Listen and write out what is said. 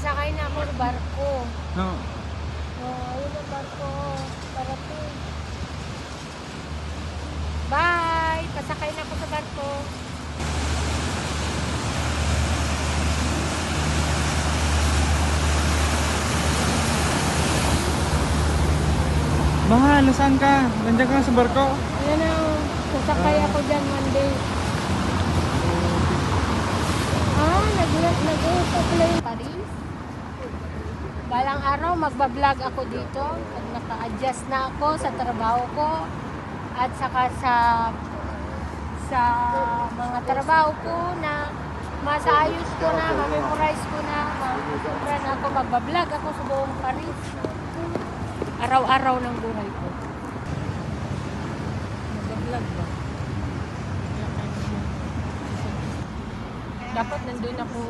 Sasakay na ako ng barko. No. Ayun ang barko. Parating. Bye! Pasakay na ako sa barko. Mahal, saan ka? Nandiyan ka na sa barko? Ayan na. Sasakay ako dyan one day. Nag-uusap lang Paris. Balang araw magbablog ako dito at naka-adjust na ako sa trabaho ko at saka sa mga trabaho ko na masaayos ko na, ma-memorize ko na, ma-sobra na ako, magbablog ako sa buong Paris. Araw-araw ng buhay ko. Magbablog ba? Dapat nandun ako